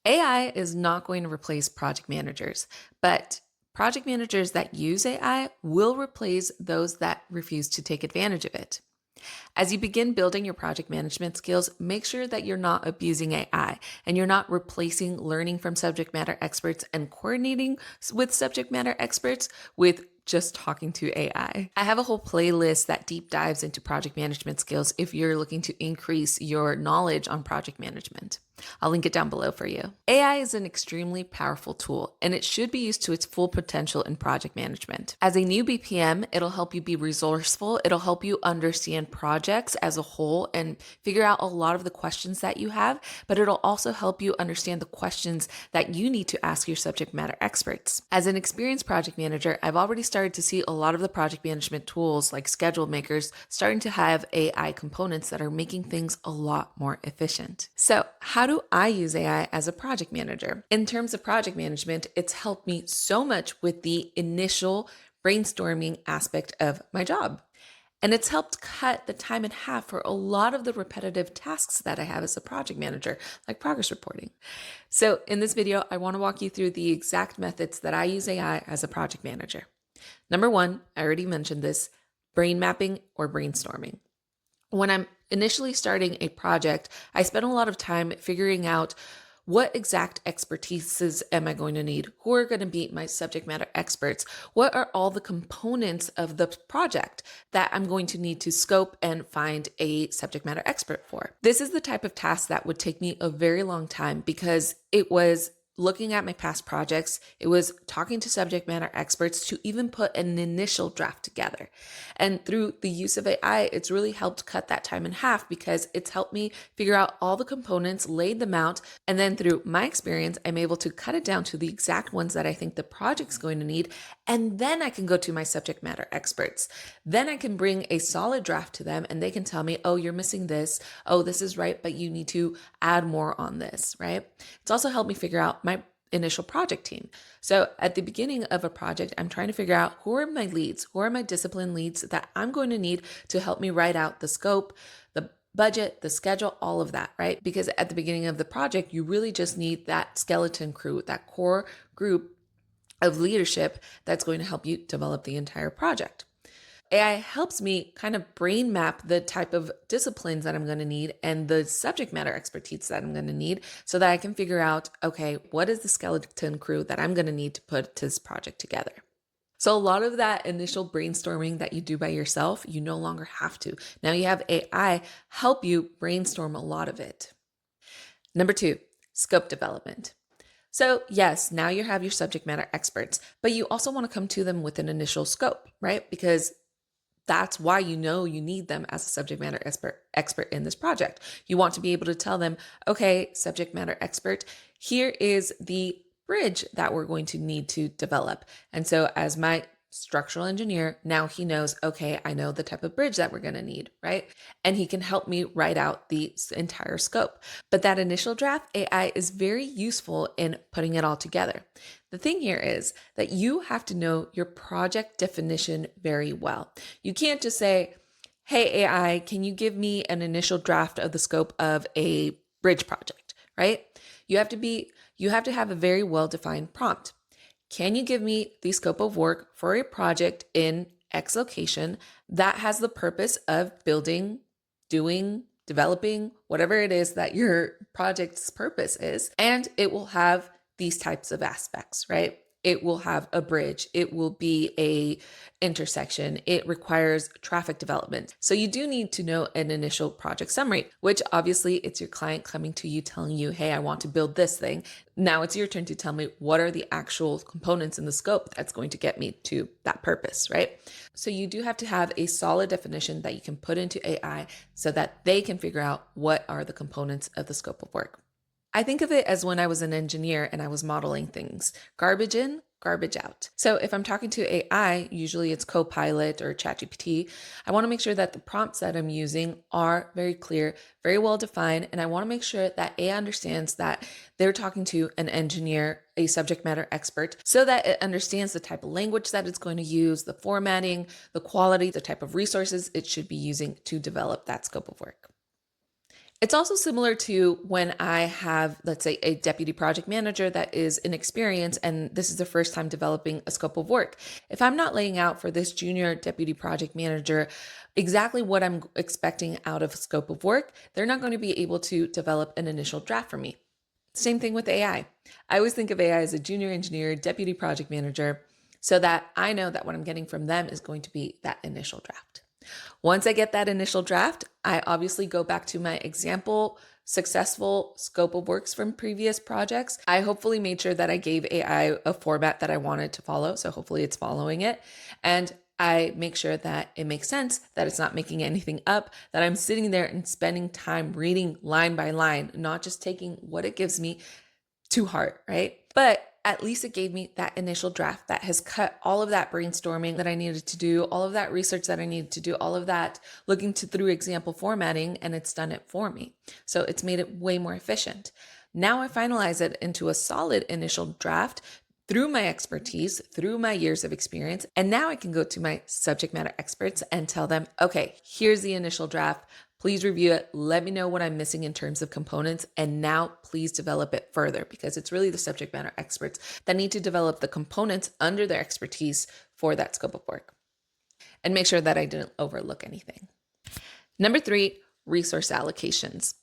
AI is not going to replace project managers, but project managers that use AI will replace those that refuse to take advantage of it. As you begin building your project management skills, make sure that you're not abusing AI and you're not replacing learning from subject matter experts and coordinating with subject matter experts with just talking to AI. I have a whole playlist that deep dives into project management skills if you're looking to increase your knowledge on project management. I'll link it down below for you. AI is an extremely powerful tool, and it should be used to its full potential in project management. As a new BPM, it'll help you be resourceful. It'll help you understand projects as a whole and figure out a lot of the questions that you have, but it'll also help you understand the questions that you need to ask your subject matter experts. As an experienced project manager, I've already started to see a lot of the project management tools like schedule makers starting to have AI components that are making things a lot more efficient. So, how do I use AI as a project manager? In terms of project management, it's helped me so much with the initial brainstorming aspect of my job. And it's helped cut the time in half for a lot of the repetitive tasks that I have as a project manager, like progress reporting. So in this video, I want to walk you through the exact methods that I use AI as a project manager. Number one, I already mentioned this, brain mapping or brainstorming. When I'm initially starting a project, I spend a lot of time figuring out what exact expertises am I going to need? Who are going to be my subject matter experts? What are all the components of the project that I'm going to need to scope and find a subject matter expert for? This is the type of task that would take me a very long time because it was looking at my past projects, it was talking to subject matter experts to even put an initial draft together. And through the use of AI, it's really helped cut that time in half because it's helped me figure out all the components, laid them out, and then through my experience, I'm able to cut it down to the exact ones that I think the project's going to need. And then I can go to my subject matter experts. Then I can bring a solid draft to them and they can tell me, oh, you're missing this. Oh, this is right, but you need to add more on this, right? It's also helped me figure out my initial project team. So at the beginning of a project, I'm trying to figure out who are my leads, who are my discipline leads that I'm going to need to help me write out the scope, the budget, the schedule, all of that, right? Because at the beginning of the project, you really just need that skeleton crew, that core group of leadership that's going to help you develop the entire project. AI helps me kind of brain map the type of disciplines that I'm going to need and the subject matter expertise that I'm going to need so that I can figure out, okay, what is the skeleton crew that I'm going to need to put this project together? So a lot of that initial brainstorming that you do by yourself, you no longer have to. Now you have AI help you brainstorm a lot of it. Number two, scope development. So yes, now you have your subject matter experts, but you also want to come to them with an initial scope, right? Because that's why you know you need them as a subject matter expert in this project. You want to be able to tell them, okay, subject matter expert, here is the bridge that we're going to need to develop. And so as my structural engineer, now he knows, okay, I know the type of bridge that we're going to need, right? And he can help me write out the entire scope. But that initial draft, AI is very useful in putting it all together. The thing here is that you have to know your project definition very well. You can't just say, hey, AI, can you give me an initial draft of the scope of a bridge project, right? You have to have a very well-defined prompt. Can you give me the scope of work for a project in X location that has the purpose of building, doing, developing, whatever it is that your project's purpose is, and it will have these types of aspects, right? It will have a bridge. It will be a intersection. It requires traffic development. So you do need to know an initial project summary, which obviously it's your client coming to you telling you, hey, I want to build this thing. Now it's your turn to tell me what are the actual components in the scope that's going to get me to that purpose, right? So you do have to have a solid definition that you can put into AI so that they can figure out what are the components of the scope of work. I think of it as when I was an engineer and I was modeling things, garbage in, garbage out. So if I'm talking to AI, usually it's Copilot or ChatGPT, I want to make sure that the prompts that I'm using are very clear, very well defined, and I want to make sure that AI understands that they're talking to an engineer, a subject matter expert, so that it understands the type of language that it's going to use, the formatting, the quality, the type of resources it should be using to develop that scope of work. It's also similar to when I have, let's say, a deputy project manager that is inexperienced and this is the first time developing a scope of work. If I'm not laying out for this junior deputy project manager exactly what I'm expecting out of scope of work, they're not going to be able to develop an initial draft for me. Same thing with AI. I always think of AI as a junior engineer, deputy project manager, so that I know that what I'm getting from them is going to be that initial draft. Once I get that initial draft, I obviously go back to my example successful scope of works from previous projects. I hopefully made sure that I gave AI a format that I wanted to follow. So hopefully it's following it. And I make sure that it makes sense, that it's not making anything up, that I'm sitting there and spending time reading line by line, not just taking what it gives me to heart, right? But at least it gave me that initial draft that has cut all of that brainstorming that I needed to do, all of that research that I needed to do, all of that looking through example formatting, and it's done it for me. So it's made it way more efficient. Now I finalize it into a solid initial draft through my expertise, through my years of experience. And now I can go to my subject matter experts and tell them, okay, here's the initial draft. Please review it. Let me know what I'm missing in terms of components. And now please develop it further, because it's really the subject matter experts that need to develop the components under their expertise for that scope of work. And make sure that I didn't overlook anything. Number 3, resource allocations.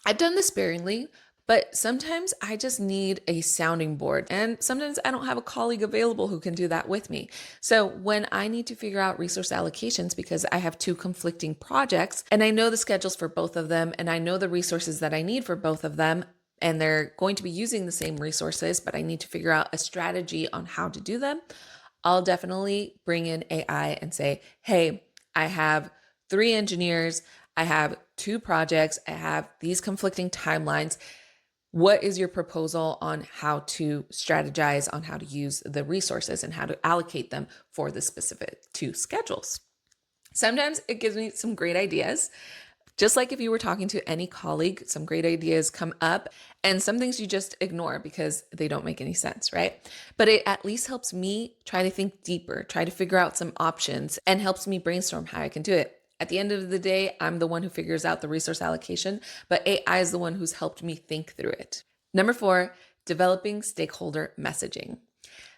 I've done this sparingly, but sometimes I just need a sounding board. And sometimes I don't have a colleague available who can do that with me. So when I need to figure out resource allocations because I have 2 conflicting projects and I know the schedules for both of them and I know the resources that I need for both of them, and they're going to be using the same resources, but I need to figure out a strategy on how to do them, I'll definitely bring in AI and say, hey, I have 3 engineers, I have 2 projects, I have these conflicting timelines. What is your proposal on how to strategize on how to use the resources and how to allocate them for the specific 2 schedules? Sometimes it gives me some great ideas. Just like if you were talking to any colleague, some great ideas come up and some things you just ignore because they don't make any sense, right? But it at least helps me try to think deeper, try to figure out some options, and helps me brainstorm how I can do it. At the end of the day, I'm the one who figures out the resource allocation, but AI is the one who's helped me think through it. Number 4, developing stakeholder messaging.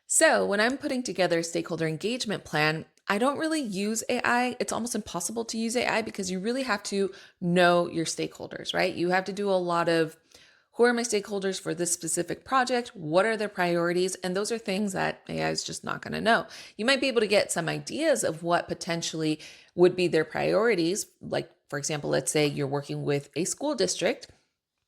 So when I'm putting together a stakeholder engagement plan, I don't really use AI. It's almost impossible to use AI because you really have to know your stakeholders, right? You have to do a lot of, who are my stakeholders for this specific project? What are their priorities? And those are things that AI is just not going to know. You might be able to get some ideas of what potentially would be their priorities. Like, for example, let's say you're working with a school district.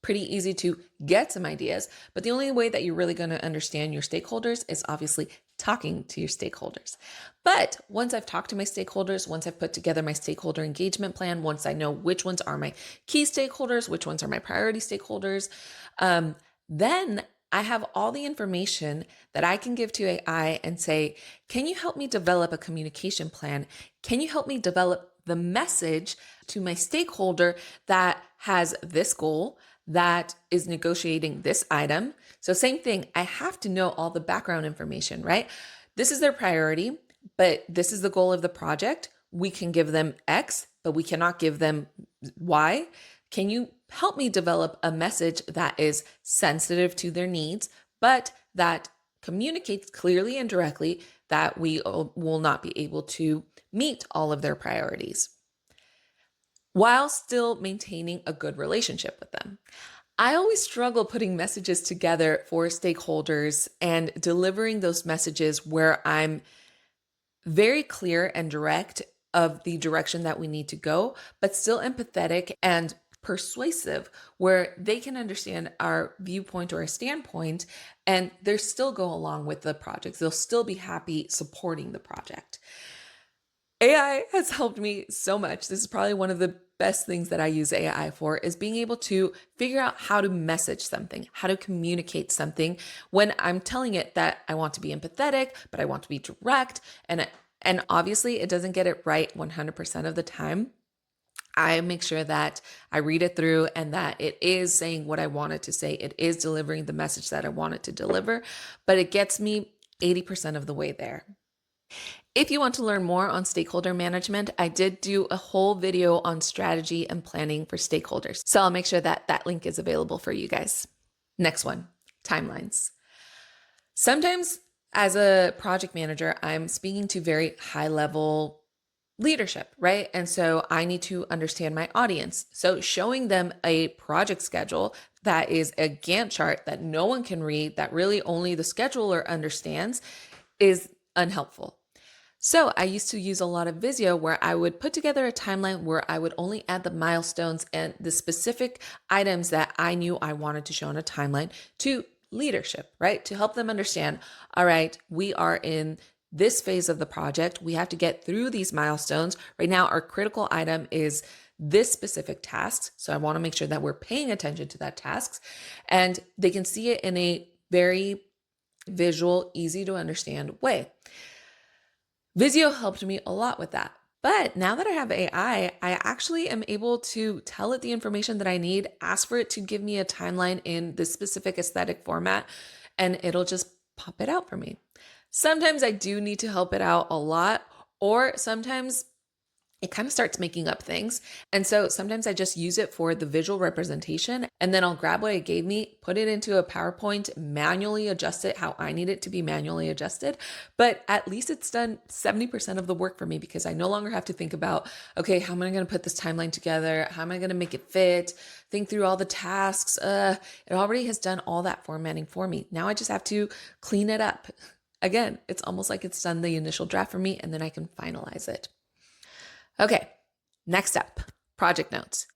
Pretty easy to get some ideas, but the only way that you're really going to understand your stakeholders is obviously talking to your stakeholders. But once I've talked to my stakeholders, once I've put together my stakeholder engagement plan, once I know which ones are my key stakeholders, which ones are my priority stakeholders, then I have all the information that I can give to AI and say, can you help me develop a communication plan? Can you help me develop the message to my stakeholder that has this goal, that is negotiating this item? So same thing, I have to know all the background information, right? This is their priority, but this is the goal of the project. We can give them X, but we cannot give them Y. Can you help me develop a message that is sensitive to their needs, but that communicates clearly and directly that we will not be able to meet all of their priorities, while still maintaining a good relationship with them? I always struggle putting messages together for stakeholders and delivering those messages where I'm very clear and direct of the direction that we need to go, but still empathetic and persuasive where they can understand our viewpoint or our standpoint and they still go along with the project. They'll still be happy supporting the project. AI has helped me so much. This is probably one of the best things that I use AI for, is being able to figure out how to message something, how to communicate something when I'm telling it that I want to be empathetic, but I want to be direct. And obviously it doesn't get it right 100% of the time. I make sure that I read it through and that it is saying what I want it to say. It is delivering the message that I want it to deliver, but it gets me 80% of the way there. If you want to learn more on stakeholder management, I did do a whole video on strategy and planning for stakeholders. So I'll make sure that that link is available for you guys. Next one, timelines. Sometimes as a project manager, I'm speaking to very high level leadership, right? And so I need to understand my audience. So showing them a project schedule that is a Gantt chart that no one can read, that really only the scheduler understands, is unhelpful. So I used to use a lot of Visio where I would put together a timeline where I would only add the milestones and the specific items that I knew I wanted to show on a timeline to leadership, right? To help them understand, all right, we are in this phase of the project. We have to get through these milestones. Right now, our critical item is this specific task. So I want to make sure that we're paying attention to that task, and they can see it in a very visual, easy to understand way. Visio helped me a lot with that. But now that I have AI, I actually am able to tell it the information that I need, ask for it to give me a timeline in this specific aesthetic format, and it'll just pop it out for me. Sometimes I do need to help it out a lot, or sometimes it kind of starts making up things. And so sometimes I just use it for the visual representation, and then I'll grab what it gave me, put it into a PowerPoint, manually adjust it how I need it to be manually adjusted. But at least it's done 70% of the work for me, because I no longer have to think about, okay, how am I going to put this timeline together? How am I going to make it fit? Think through all the tasks. It already has done all that formatting for me. Now I just have to clean it up. Again, it's almost like it's done the initial draft for me, and then I can finalize it. Okay, next up, project notes.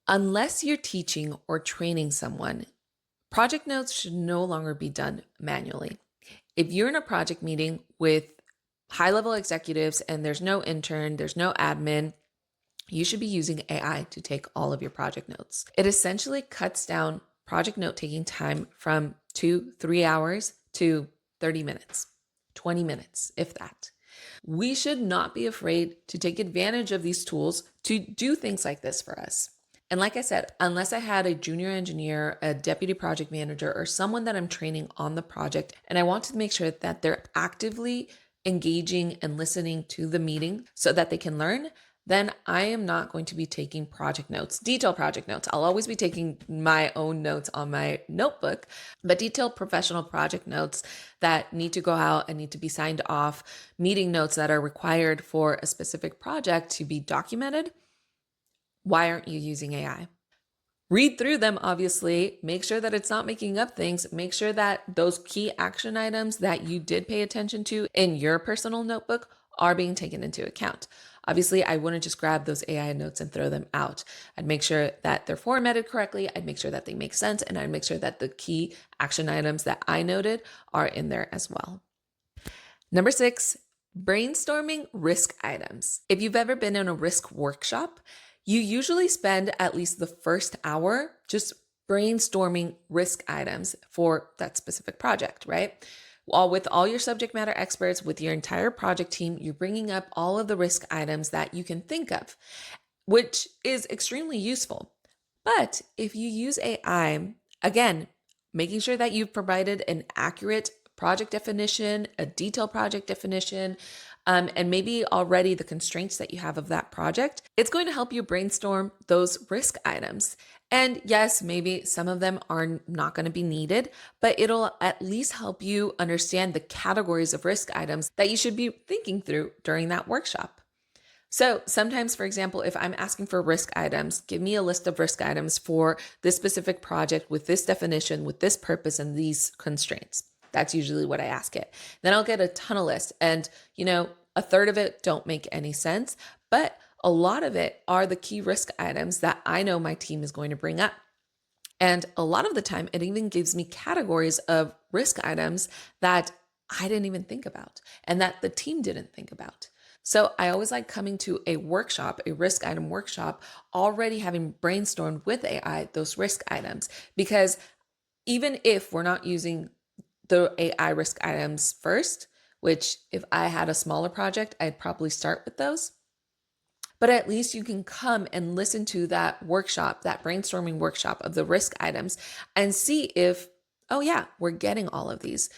Unless you're teaching or training someone, project notes should no longer be done manually. If you're in a project meeting with high-level executives and there's no intern, there's no admin, you should be using AI to take all of your project notes. It essentially cuts down project note-taking time from 2-3 hours to 30 minutes, 20 minutes, if that. We should not be afraid to take advantage of these tools to do things like this for us. And like I said, unless I had a junior engineer, a deputy project manager, or someone that I'm training on the project, and I want to make sure that they're actively engaging and listening to the meeting so that they can learn, then I am not going to be taking project notes, detailed project notes. I'll always be taking my own notes on my notebook, but detailed professional project notes that need to go out and need to be signed off, meeting notes that are required for a specific project to be documented. Why aren't you using AI? Read through them, obviously, make sure that it's not making up things, make sure that those key action items that you did pay attention to in your personal notebook are being taken into account. Obviously, I wouldn't just grab those AI notes and throw them out. I'd make sure that they're formatted correctly, I'd make sure that they make sense, and I'd make sure that the key action items that I noted are in there as well. Number 6, brainstorming risk items. If you've ever been in a risk workshop, you usually spend at least the first hour just brainstorming risk items for that specific project, right? With all your subject matter experts, with your entire project team, you're bringing up all of the risk items that you can think of, which is extremely useful. But if you use AI, again, making sure that you've provided an accurate project definition, a detailed project definition, and maybe already the constraints that you have of that project, it's going to help you brainstorm those risk items. And yes, maybe some of them are not going to be needed, but it'll at least help you understand the categories of risk items that you should be thinking through during that workshop. So sometimes, for example, if I'm asking for risk items, give me a list of risk items for this specific project with this definition, with this purpose, and these constraints. That's usually what I ask it. Then I'll get a ton of lists, and a third of it don't make any sense, but a lot of it are the key risk items that I know my team is going to bring up. And a lot of the time, it even gives me categories of risk items that I didn't even think about and that the team didn't think about. So I always like coming to a workshop, a risk item workshop, already having brainstormed with AI those risk items, because even if we're not using the AI risk items first, which if I had a smaller project, I'd probably start with those. But at least you can come and listen to that workshop, that brainstorming workshop of the risk items, and see if, oh yeah, we're getting all of these.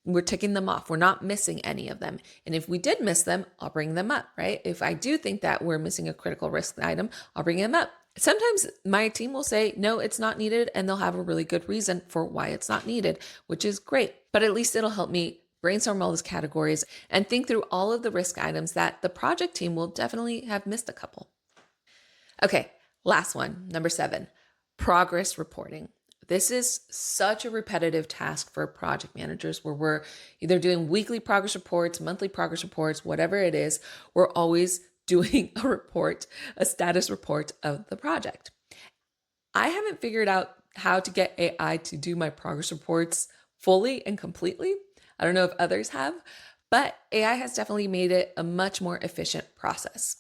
we're ticking them off. We're not missing any of them. And if we did miss them, I'll bring them up, right? If I do think that we're missing a critical risk item, I'll bring them up. Sometimes my team will say, no, it's not needed, and they'll have a really good reason for why it's not needed, which is great. But at least it'll help me brainstorm all those categories and think through all of the risk items that the project team will definitely have missed a couple. Okay, last one, number 7, progress reporting. This is such a repetitive task for project managers where we're either doing weekly progress reports, monthly progress reports, whatever it is, we're always doing a report, a status report of the project. I haven't figured out how to get AI to do my progress reports fully and completely. I don't know if others have, but AI has definitely made it a much more efficient process.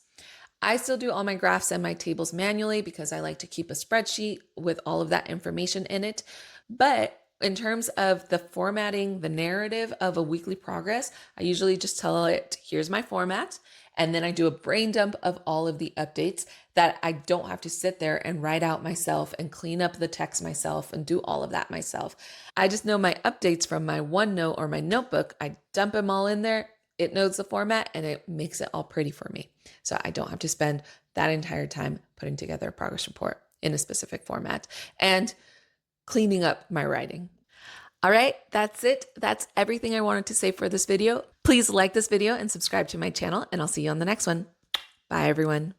I still do all my graphs and my tables manually because I like to keep a spreadsheet with all of that information in it. But in terms of the formatting, the narrative of a weekly progress, I usually just tell it, here's my format. And then I do a brain dump of all of the updates that I don't have to sit there and write out myself and clean up the text myself and do all of that myself. I just know my updates from my OneNote or my notebook. I dump them all in there. It knows the format and it makes it all pretty for me. So I don't have to spend that entire time putting together a progress report in a specific format and cleaning up my writing. All right, that's it. That's everything I wanted to say for this video. Please like this video and subscribe to my channel, and I'll see you on the next one. Bye, everyone.